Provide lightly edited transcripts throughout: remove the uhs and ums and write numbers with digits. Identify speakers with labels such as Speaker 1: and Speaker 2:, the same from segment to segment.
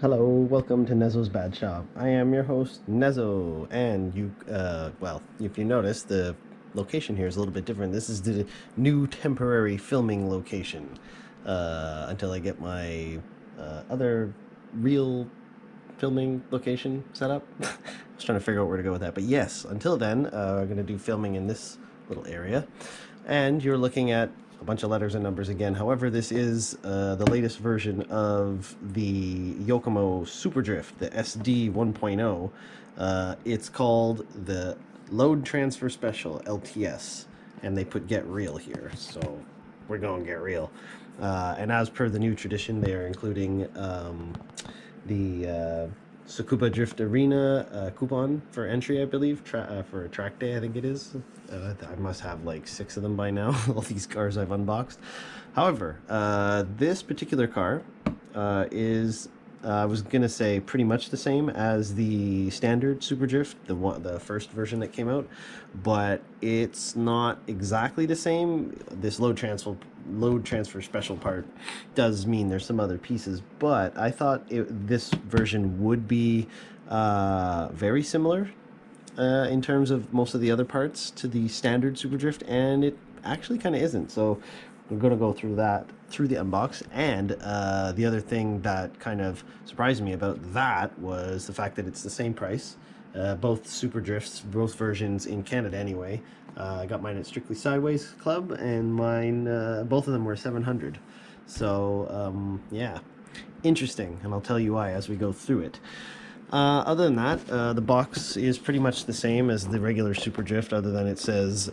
Speaker 1: Hello, welcome to Nezo's Bad Shop. I am your host, Nezo, and well, if you notice, the location here is a little bit different. This is the new temporary filming location until I get my other real filming location set up. I was trying to figure out where to go with that, but yes, until then, I'm going to do filming in this little area, and you're looking at a bunch of letters and numbers again. However, this is the latest version of the Yokomo Super Drift, the SD 1.0. It's called the Load Transfer Special, LTS, and they put Get Real here, so we're going to get real. And as per the new tradition, they are including the Tsukuba Drift Arena coupon for entry, I believe, for a track day, I think it is. I must have like 6 of them by now, all these cars I've unboxed. However, this particular car is, I was going to say, pretty much the same as the standard Super Drift, the first version that came out, but it's not exactly the same. This load transfer special part does mean there's some other pieces, but I thought this version would be very similar in terms of most of the other parts to the standard Super Drift, and it actually kind of isn't. So we're going to go through the unbox, and the other thing that kind of surprised me about that was the fact that it's the same price. Both Super Drifts, both versions in Canada anyway. I got mine at Strictly Sideways Club, and mine, both of them were 700. So yeah, interesting, and I'll tell you why as we go through it. Other than that, the box is pretty much the same as the regular Super Drift, other than it says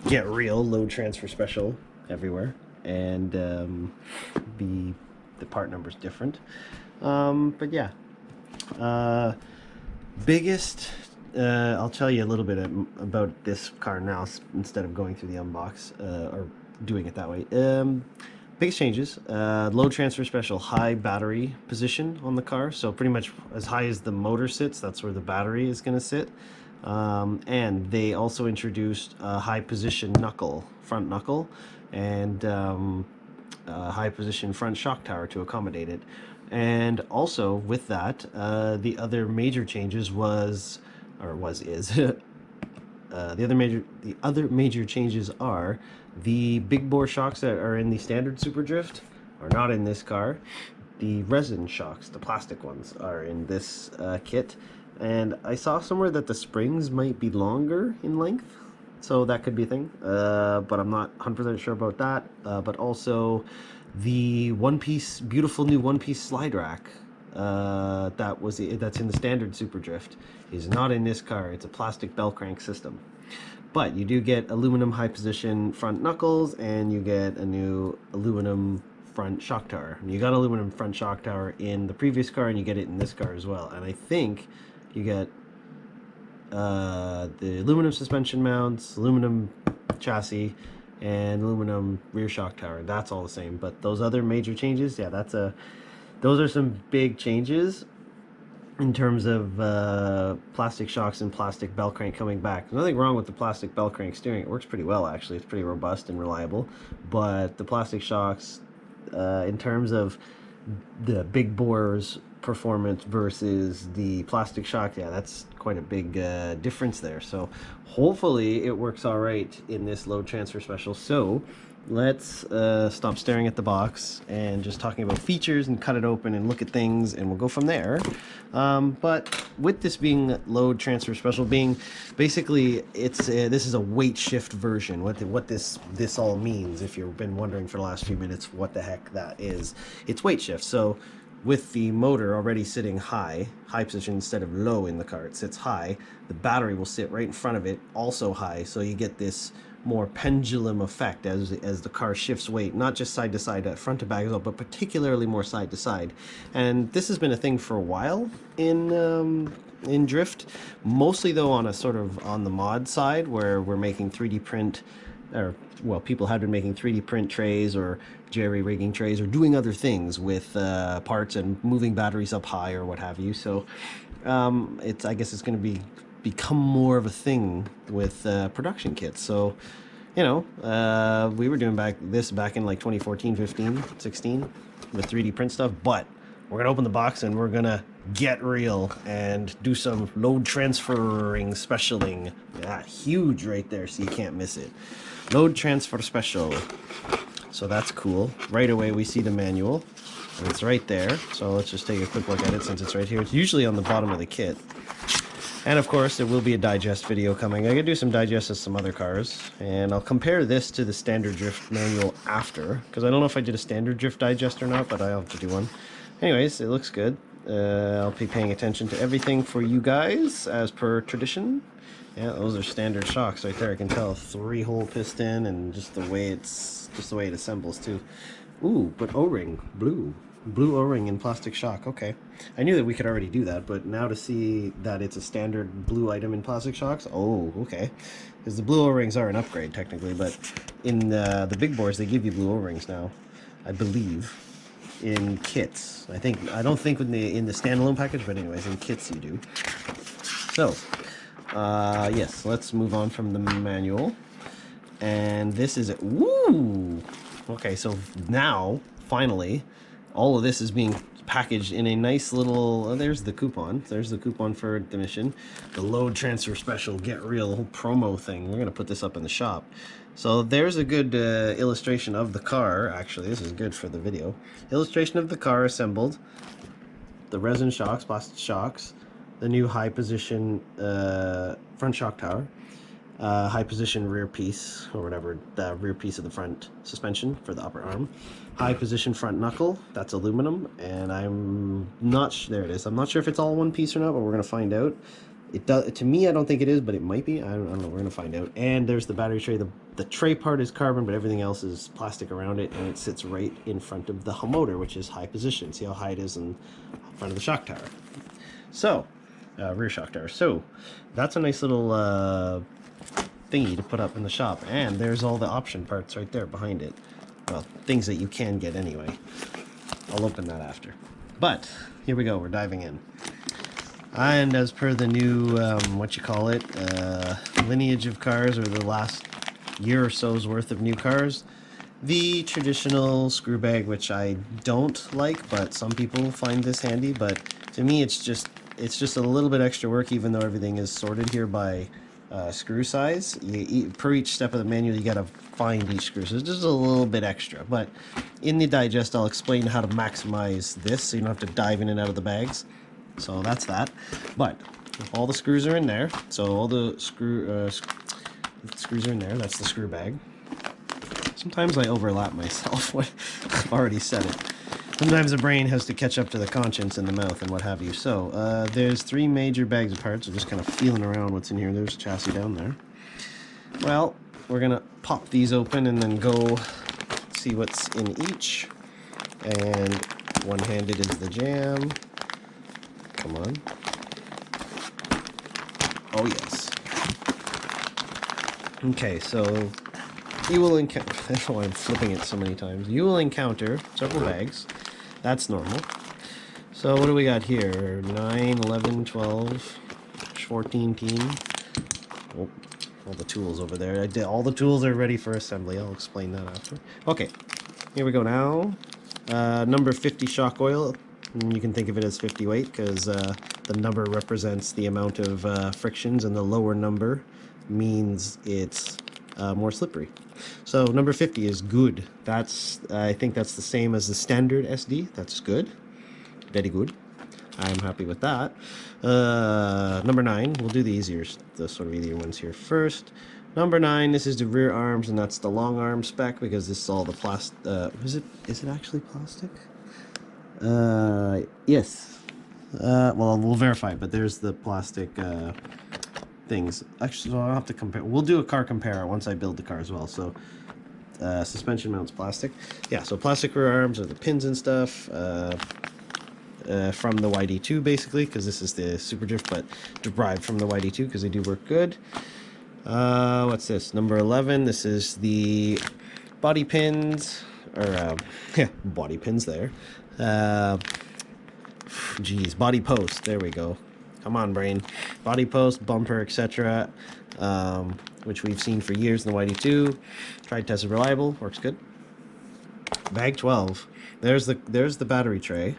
Speaker 1: Get Real Load Transfer Special everywhere, and the part number's different. But yeah, I'll tell you a little bit about this car now instead of going through the unbox or doing it that way. Biggest changes, load transfer special, high battery position on the car. So pretty much as high as the motor sits, that's where the battery is going to sit. And they also introduced a high position front knuckle, and high position front shock tower to accommodate it. And also with that, the other major changes the other major changes are the big bore shocks that are in the standard Super Drift are not in this car. The resin shocks, the plastic ones, are in this kit. And I saw somewhere that the springs might be longer in length, so that could be a thing. But I'm not 100% sure about that. But also the beautiful new one-piece slide rack that's in the standard Super Drift is not in this car. It's a plastic bell crank system. But you do get aluminum high position front knuckles, and you get a new aluminum front shock tower. You got aluminum front shock tower in the previous car, and you get it in this car as well. And I think you get the aluminum suspension mounts, aluminum chassis, and aluminum rear shock tower. That's all the same. But those other major changes, yeah, those are some big changes in terms of plastic shocks and plastic bell crank coming back. There's nothing wrong with the plastic bell crank steering. It works pretty well, actually. It's pretty robust and reliable. But the plastic shocks, in terms of the big bore's performance versus the plastic shock, yeah, that's quite a big difference there. So hopefully it works all right in this load transfer special. So let's stop staring at the box and just talking about features and cut it open and look at things, and we'll go from there. But with this being load transfer special, being basically this is a weight shift version. What this all means, if you've been wondering for the last few minutes what the heck that is, it's weight shift. So with the motor already sitting high position instead of low in the car, it sits high. The battery will sit right in front of it, also high, so you get this more pendulum effect as the car shifts weight, not just side to side, front to back as well, but particularly more side to side. And this has been a thing for a while in drift, mostly though on a sort of on the mod side, where we're making 3D print, or well, people have been making 3D print trays or jerry rigging trays or doing other things with parts and moving batteries up high or what have you. So I guess it's going to become more of a thing with production kits. So you know, we were doing back in like 2014, 15, 16 with 3D print stuff, but we're gonna open the box and we're gonna get real and do some load transferring specialing. Yeah, huge right there, so you can't miss it. Load transfer special. So that's cool. Right away we see the manual, and it's right there. So let's just take a quick look at it since it's right here. It's usually on the bottom of the kit. And of course, there will be a digest video coming. I'm gonna do some digest of some other cars, and I'll compare this to the standard drift manual after, because I don't know if I did a standard drift digest or not, but I'll have to do one. Anyways, it looks good. I'll be paying attention to everything for you guys, as per tradition. Yeah, those are standard shocks right there. I can tell 3-hole piston, and just the way it assembles too. Ooh, but O-ring, blue O-ring and plastic shock. Okay, I knew that we could already do that, but now to see that it's a standard blue item in plastic shocks, oh, okay. Because the blue O-rings are an upgrade technically, but in the big bores they give you blue O-rings now, I believe, in kits. I don't think in the standalone package, but anyways, in kits you do. So, yes, let's move on from the manual. And this is it. Woo! Okay, so now, finally, all of this is being packaged in a nice little... Oh, there's the coupon. There's the coupon for the mission. The load transfer special, get real, whole promo thing. We're going to put this up in the shop. So there's a good illustration of the car. Actually, this is good for the video. Illustration of the car assembled. The resin shocks, plastic shocks. The new high position front shock tower. High position rear piece, or whatever, the rear piece of the front suspension for the upper arm. High position front knuckle, that's aluminum, and I'm not there it is. I'm not sure if it's all one piece or not, but we're gonna find out. It does, to me, I don't think it is, but it might be. I don't know, we're gonna find out. And there's the battery tray. The tray part is carbon, but everything else is plastic around it, and it sits right in front of the motor, which is high position. See how high it is in front of the shock tower. So, rear shock tower. So, that's a nice little thingy to put up in the shop, and there's all the option parts right there behind it. Well, things that you can get anyway. I'll open that after, but here we go, we're diving in. And as per the new lineage of cars, or the last year or so's worth of new cars, the traditional screw bag, which I don't like, but some people find this handy. But to me, it's just a little bit extra work, even though everything is sorted here by screw size. Per each step of the manual, you gotta find each screw, so it's just a little bit extra. But in the digest, I'll explain how to maximize this, so you don't have to dive in and out of the bags. So that's that. But all the screws are in there, so all the screws are in there. That's the screw bag. Sometimes I overlap myself. I've already said it. Sometimes the brain has to catch up to the conscience in the mouth and what have you. So, there's 3 major bags of parts. I'm just kind of feeling around what's in here. There's chassis down there. Well, we're going to pop these open and then go see what's in each. And one-handed is the jam. Come on. Oh, yes. Okay, so you will encounter... I don't know why I'm flipping it so many times. You will encounter several bags. That's normal. So what do we got here? 9, 11, 12, 14, oh, all the tools over there. All the tools are ready for assembly. I'll explain that after. Okay, here we go now. Number 50 shock oil. You can think of it as 50 weight, because the number represents the amount of frictions, and the lower number means it's more slippery. So number 50 is good. I think that's the same as the standard SD. That's good. Very good. I'm happy with that. Number 9, we'll do the sort of easier ones here first. Number 9, this is the rear arms, and that's the long arm spec, because this is all the plastic. Is it actually plastic? Yes. Well, we'll verify, but there's the plastic things. Actually, I'll have to compare. We'll do a car compare once I build the car as well. So, suspension mounts plastic. Yeah, so plastic rear arms are the pins and stuff from the YD2, basically, because this is the Super Drift, but derived from the YD2 because they do work good. What's this? Number 11. This is the body pins, or yeah, body pins there. Geez, body post. There we go. Come on, brain. Body post, bumper, etc. Which we've seen for years in the YD2. Tried, tested, reliable. Works good. Bag 12. There's the battery tray,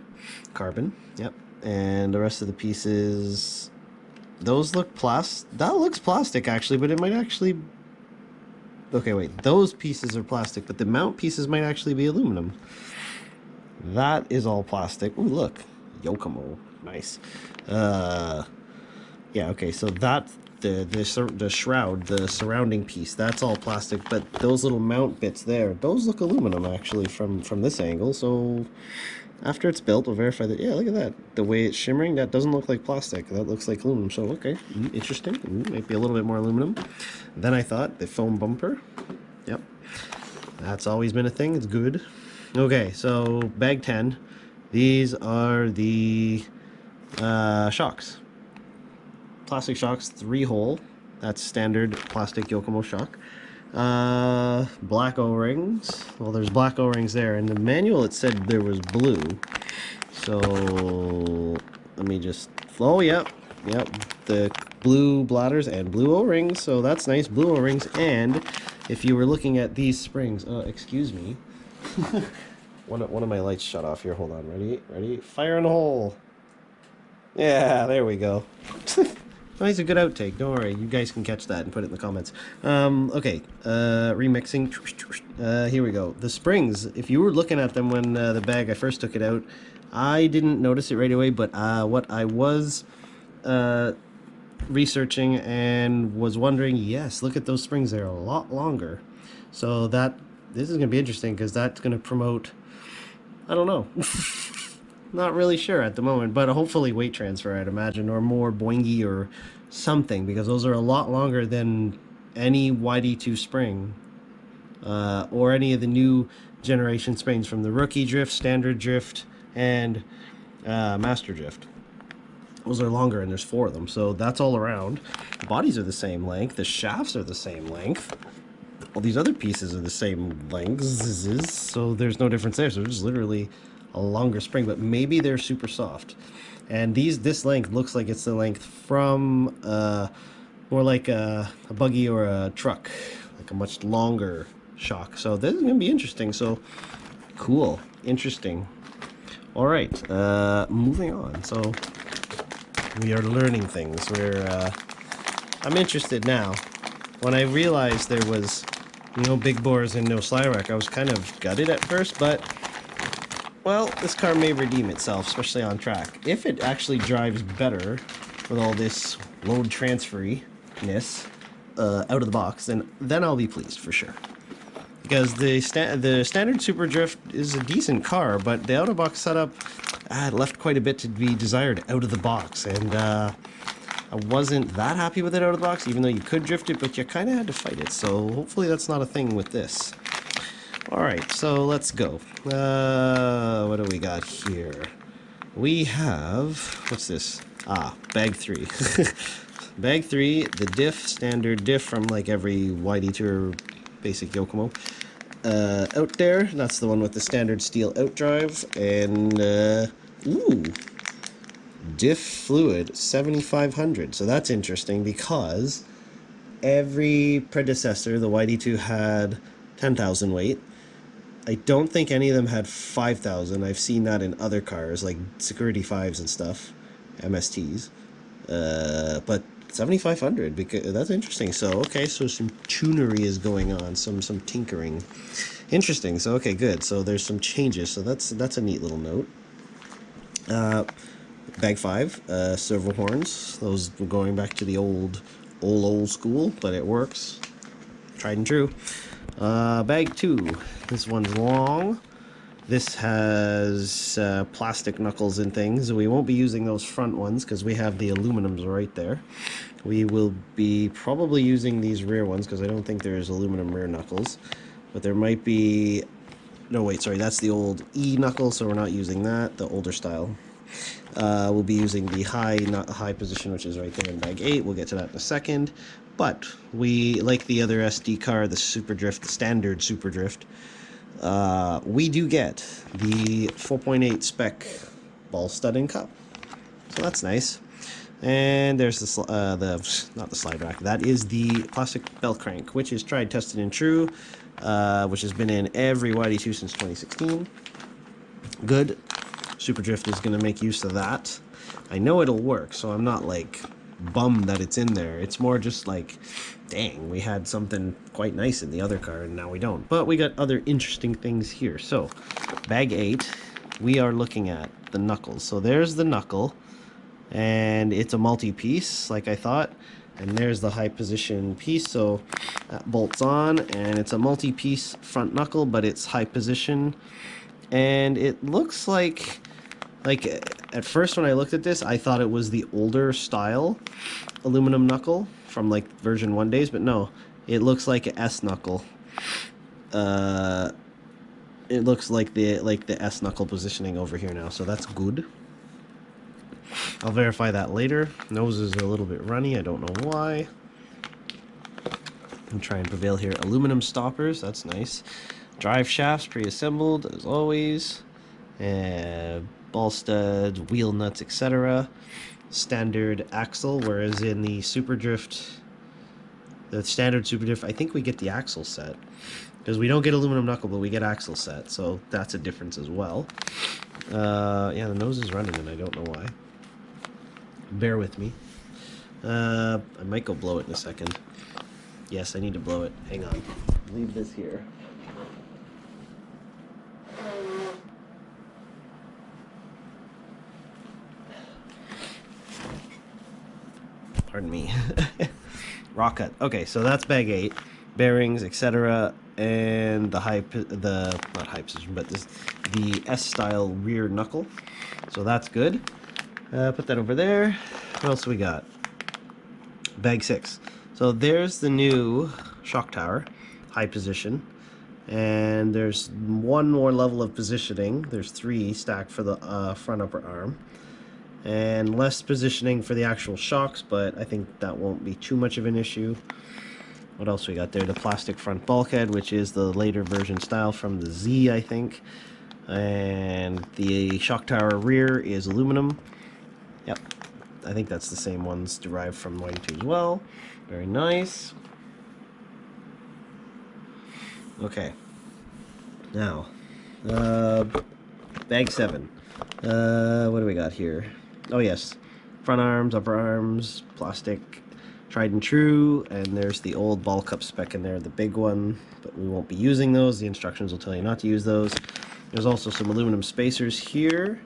Speaker 1: carbon. Yep. And the rest of the pieces, those look that looks plastic actually, but it might actually, okay, wait, those pieces are plastic, but the mount pieces might actually be aluminum. That is all plastic. Ooh, look, Yokomo, nice. Yeah, okay, so that the shroud, the surrounding piece, that's all plastic, but those little mount bits there, those look aluminum actually from this angle. So after it's built, we'll verify that. Yeah, look at that. The way it's shimmering, that doesn't look like plastic. That looks like aluminum. So okay, interesting. Might be a little bit more aluminum than I thought. The foam bumper. Yep, that's always been a thing. It's good. Okay, so bag 10. These are the shocks. Plastic shocks, 3-hole. That's standard plastic Yokomo shock. Black O-rings. Well, there's black O-rings there. In the manual, it said there was blue. So let me just. Oh, yep. The blue bladders and blue O-rings. So that's nice. Blue O-rings. And if you were looking at these springs, excuse me. One of my lights shut off here. Hold on. Ready? Fire in the hole. Yeah, there we go. Oh, it's a good outtake. Don't worry, you guys can catch that and put it in the comments. Okay, remixing. Here we go. The springs, if you were looking at them when the bag, I first took it out, I didn't notice it right away, but what I was researching and was wondering, yes, look at those springs. They're a lot longer. So this is going to be interesting because that's going to promote, I don't know. Not really sure at the moment, but hopefully weight transfer, I'd imagine, or more boingy or something, because those are a lot longer than any YD2 spring or any of the new generation springs from the Rookie Drift, Standard Drift, and Master Drift. Those are longer, and there's 4 of them, so that's all around. The bodies are the same length, the shafts are the same length. All these other pieces are the same lengths, so there's no difference there. So there's literally a longer spring, but maybe they're super soft. And this length looks like it's the length from more like a buggy or a truck, like a much longer shock. So this is gonna be interesting. So cool, interesting. All right, moving on. So we are learning things. I'm interested now. When I realized there was no big bores and no slide rack, I was kind of gutted at first, but well, this car may redeem itself, especially on track. If it actually drives better with all this load transferiness out of the box, then I'll be pleased for sure. Because the standard Super Drift is a decent car, but the out-of-box setup left quite a bit to be desired out of the box, and I wasn't that happy with it out of the box, even though you could drift it, but you kind of had to fight it. So hopefully that's not a thing with this. Alright, so let's go. What do we got here? We have, what's this? Bag 3. Bag 3, the diff, standard diff from like every YD2 or basic Yokomo. Out there, that's the one with the standard steel outdrive, and, diff fluid 7500. So that's interesting because every predecessor, the YD2 had 10,000 weight. I don't think any of them had 5,000. I've seen that in other cars, like Security 5s and stuff, MSTs. But 7,500, because that's interesting. So, okay, so some tunery is going on, some tinkering. Interesting. So, okay, good. So there's some changes. So that's a neat little note. Bag 5, servo horns. Those going back to the old school, but it works. Tried and true. Bag 2. This one's long. This has plastic knuckles and things. We won't be using those front ones because we have the aluminums right there. We will be probably using these rear ones because I don't think there's aluminum rear knuckles. But there might be... No, wait, sorry, that's the old E knuckle, so we're not using that, the older style. We'll be using the high position, which is right there in bag 8. We'll get to that in a second. But we, like the other SD car, the Super Drift, the standard Super Drift, we do get the 4.8 spec ball stud and cup. So that's nice. And there's not the slide rack. That is the plastic belt crank, which is tried, tested, and true. which has been in every YD2 since 2016. Good. Super Drift is going to make use of that. I know it'll work, so I'm not like bummed that it's in there. It's more just like, dang, we had something quite nice in the other car and now we don't. But we got other interesting things here. So bag 8, we are looking at the knuckles. So there's the knuckle, and it's a multi-piece like I thought. And there's the high position piece, so that bolts on, and it's a multi-piece front knuckle, but it's high position. And it looks like at first when I looked at this, I thought it was the older style aluminum knuckle from like version 1 days, but no, it looks like an S knuckle. It looks like the S knuckle positioning over here now, so that's good. I'll verify that later. Nose is a little bit runny, I don't know why. I'm trying to prevail here. Aluminum stoppers, that's nice. Drive shafts pre-assembled as always. Ball studs, wheel nuts, etc. Standard axle, whereas in the Super Drift, the standard Super Drift, I think we get the axle set. Because we don't get aluminum knuckle, but we get axle set, so that's a difference as well. Yeah, the nose is running and I don't know why. Bear with me. I might go blow it in a second. Yes, I need to blow it. Hang on. Leave this here. Pardon me. Rock cut. Okay, so that's bag 8. Bearings, etc. And the not high position, but the S style rear knuckle. So that's good. Put that over there. What else we got? Bag 6. So there's the new shock tower, high position. And there's one more level of positioning. There's 3 stacked for the front upper arm. And less positioning for the actual shocks, but I think that won't be too much of an issue. What else we got there? The plastic front bulkhead, which is the later version style from the Z, I think. And the shock tower rear is aluminum. Yep, I think that's the same ones derived from YD2 as well. Very nice. Okay. Now, bag 7. What do we got here? Oh yes, front arms, upper arms, plastic, tried and true, and there's the old ball cup spec in there, the big one, but we won't be using those. The instructions will tell you not to use those. There's also some aluminum spacers here,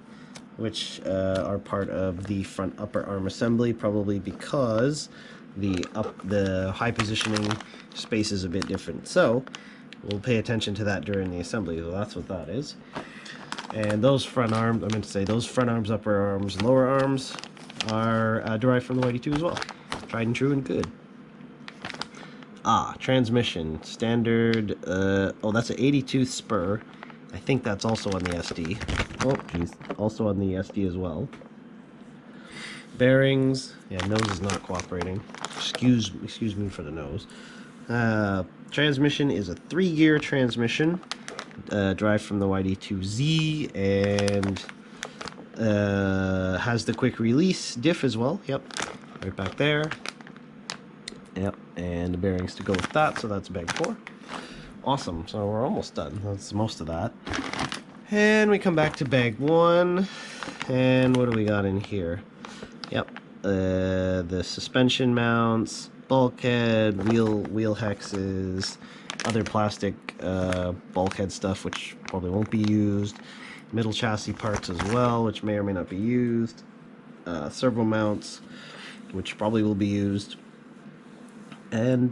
Speaker 1: which are part of the front upper arm assembly, probably because the high positioning space is a bit different. So we'll pay attention to that during the assembly. So that's what that is. And those front arms, I meant to say, those front arms, upper arms, lower arms are derived from the YD2 as well. Tried and true and good. Transmission. Standard, oh, that's an 80-tooth spur. I think that's also on the SD. Oh, geez. Also on the SD as well. Bearings. Yeah, nose is not cooperating. Excuse me for the nose. Transmission is a 3-gear transmission. Derived from the YD2Z, and has the quick release diff as well. Yep, right back there. Yep, and the bearings to go with that, so that's bag 4. Awesome, so we're almost done. That's most of that. And we come back to bag 1, and what do we got in here? Yep, the suspension mounts, bulkhead, wheel hexes, other plastic bulkhead stuff which probably won't be used, middle chassis parts as well which may or may not be used, servo mounts which probably will be used, and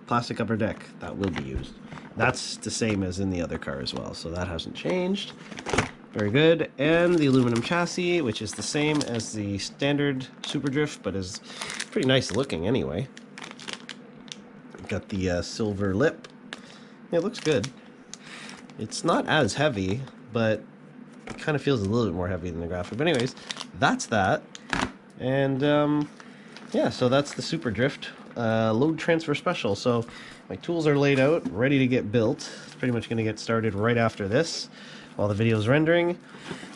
Speaker 1: plastic upper deck that will be used. That's the same as in the other car as well, so that hasn't changed. Very good. And the aluminum chassis, which is the same as the standard Super Drift, but is pretty nice looking anyway. Got the silver lip. It looks good. It's not as heavy, but it kind of feels a little bit more heavy than the graphic. But anyways, that's that. And yeah, so that's the Super Drift load transfer special. So my tools are laid out, ready to get built. It's pretty much going to get started right after this while the video is rendering.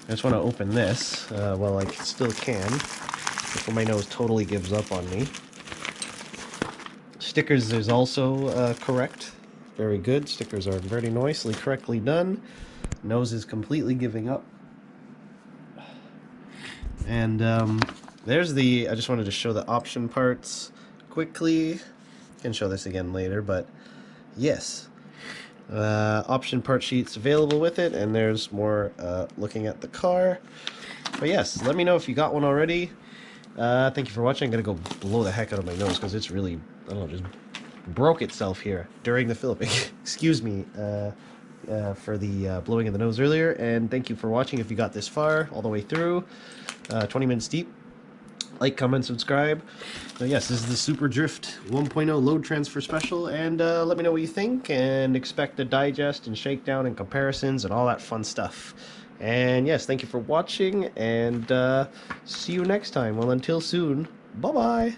Speaker 1: I just want to open this while I still can, before my nose totally gives up on me. Stickers is also correct. very good. Stickers are very nicely, correctly done. Nose is completely giving up. And there's the, I just wanted to show the option parts quickly. Can show this again later, but yes. Option part sheets available with it, and there's more looking at the car. But yes, let me know if you got one already. Thank you for watching. I'm gonna go blow the heck out of my nose because it's really, I don't know, just broke itself here during the filming. Excuse me for the blowing of the nose earlier, and thank you for watching if you got this far, all the way through. 20 minutes deep. Like, comment, subscribe. Yes, this is the Super Drift 1.0 load transfer special, and let me know what you think, and expect a digest and shakedown and comparisons and all that fun stuff. And yes, thank you for watching, and see you next time. Well, until soon, bye-bye!